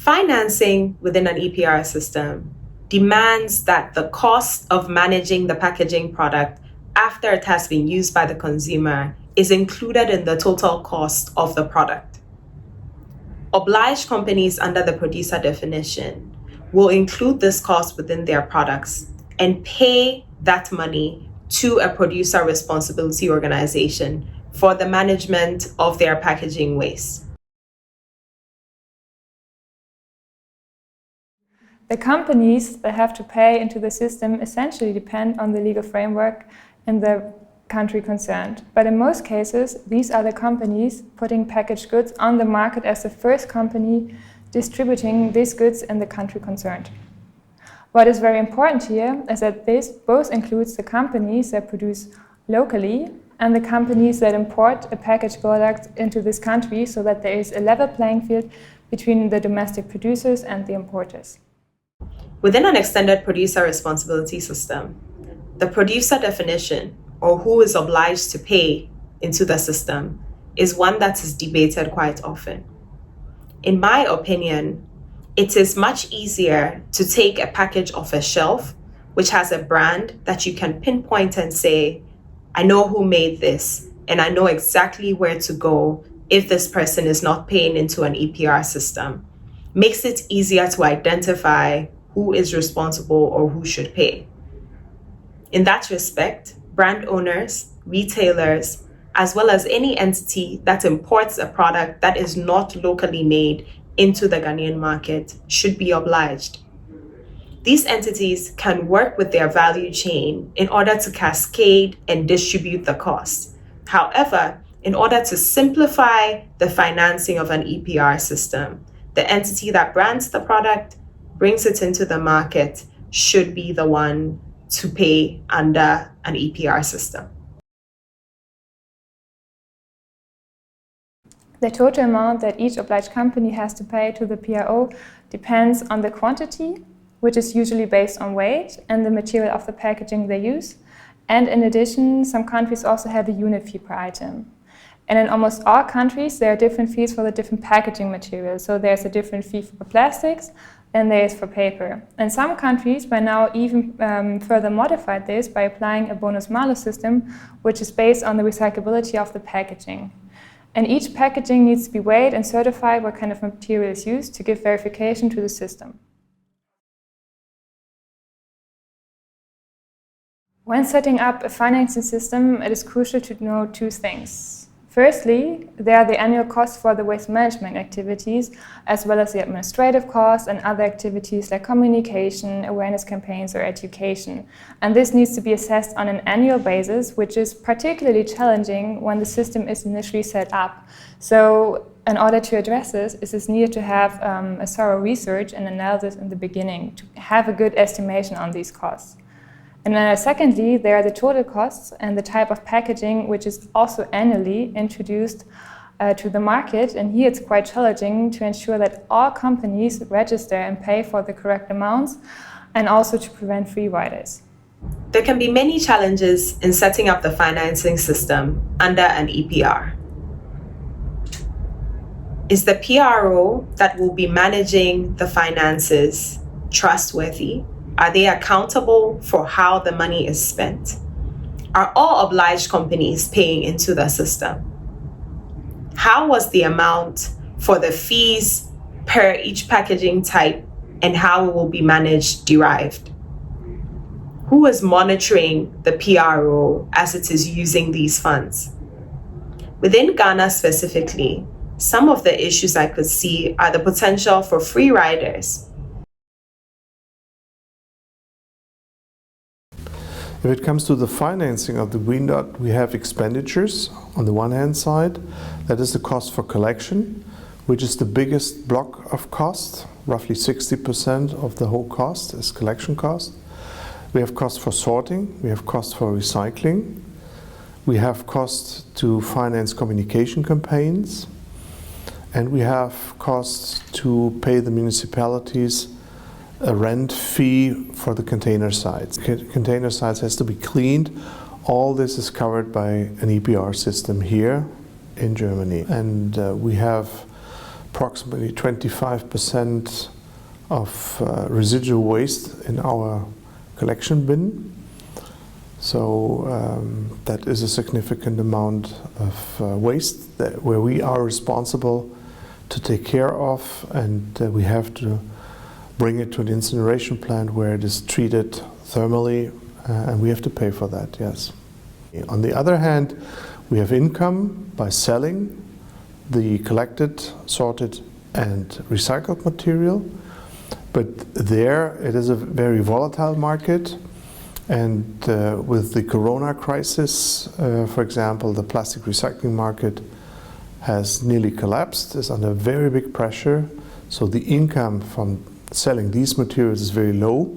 Financing within an EPR system demands that the cost of managing the packaging product after it has been used by the consumer is included in the total cost of the product. Obliged companies under the producer definition will include this cost within their products and pay that money to a producer responsibility organization for the management of their packaging waste. The companies that have to pay into the system essentially depend on the legal framework in the country concerned. But in most cases, these are the companies putting packaged goods on the market as the first company distributing these goods in the country concerned. What is very important here is that this both includes the companies that produce locally and the companies that import a packaged product into this country, so that there is a level playing field between the domestic producers and the importers. Within an extended producer responsibility system, the producer definition, or who is obliged to pay into the system, is one that is debated quite often. In my opinion, it is much easier to take a package off a shelf, which has a brand that you can pinpoint and say, I know who made this, and I know exactly where to go if this person is not paying into an EPR system. Makes it easier to identify who is responsible or who should pay. In that respect, brand owners, retailers, as well as any entity that imports a product that is not locally made into the Ghanaian market should be obliged. These entities can work with their value chain in order to cascade and distribute the costs. However, in order to simplify the financing of an EPR system, the entity that brands the product, brings it into the market, should be the one to pay under an EPR system. The total amount that each obliged company has to pay to the PRO depends on the quantity, which is usually based on weight and the material of the packaging they use. And in addition, some countries also have a unit fee per item. And in almost all countries, there are different fees for the different packaging materials. So there's a different fee for plastics than there is for paper. And some countries by now even further modified this by applying a bonus-malus system, which is based on the recyclability of the packaging. And each packaging needs to be weighed and certified what kind of material is used to give verification to the system. When setting up a financing system, it is crucial to know two things. Firstly, there are the annual costs for the waste management activities, as well as the administrative costs and other activities like communication, awareness campaigns, or education. And this needs to be assessed on an annual basis, which is particularly challenging when the system is initially set up. So in order to address this, it is needed to have a thorough research and analysis in the beginning to have a good estimation on these costs. And then secondly, there are the total costs and the type of packaging, which is also annually introduced to the market. And here it's quite challenging to ensure that all companies register and pay for the correct amounts, and also to prevent free riders. There can be many challenges in setting up the financing system under an EPR. Is the PRO that will be managing the finances trustworthy? Are they accountable for how the money is spent? Are all obliged companies paying into the system? How was the amount for the fees per each packaging type and how it will be managed derived? Who is monitoring the PRO as it is using these funds? Within Ghana specifically, some of the issues I could see are the potential for free riders. If it comes to the financing of the Green Dot, we have expenditures on the one hand side. That is the cost for collection, which is the biggest block of cost. Roughly 60% of the whole cost is collection cost. We have cost for sorting, we have cost for recycling, we have cost to finance communication campaigns, and we have costs to pay the municipalities a rent fee for the container sites. Container sites has to be cleaned. All this is covered by an EPR system here in Germany. And we have approximately 25% of residual waste in our collection bin. So that is a significant amount of waste where we are responsible to take care of, and we have to bring it to an incineration plant where it is treated thermally, and we have to pay for that, yes. On the other hand, we have income by selling the collected, sorted and recycled material, but there it is a very volatile market, and with the corona crisis, for example, the plastic recycling market has nearly collapsed, is under very big pressure, so the income from selling these materials is very low,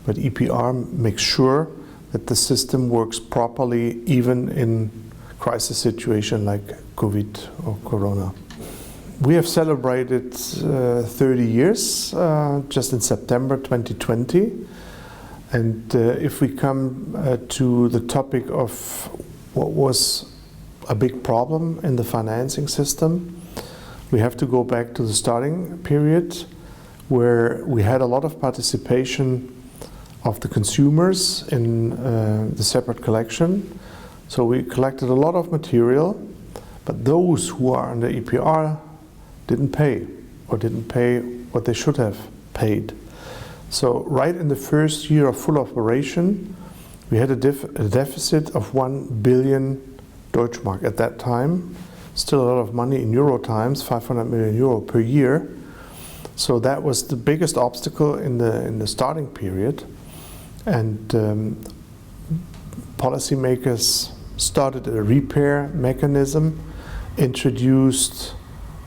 but EPR makes sure that the system works properly even in crisis situation like COVID or Corona. We have celebrated 30 years just in September 2020, and if we come to the topic of what was a big problem in the financing system, we have to go back to the starting period where we had a lot of participation of the consumers in the separate collection. So we collected a lot of material, but those who are under EPR didn't pay, or didn't pay what they should have paid. So right in the first year of full operation, we had a deficit of 1 billion Deutsche Mark at that time. Still a lot of money in euro times, 500 million euro per year. So that was the biggest obstacle in the starting period. And policymakers started a repair mechanism, introduced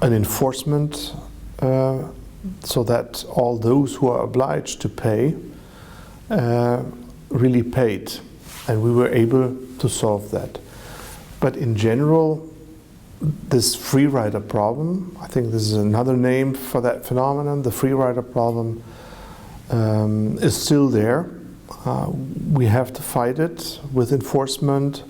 an enforcement so that all those who are obliged to pay really paid, and we were able to solve that. But in general, this free rider problem, I think this is another name for that phenomenon, the free rider problem is still there. We have to fight it with enforcement,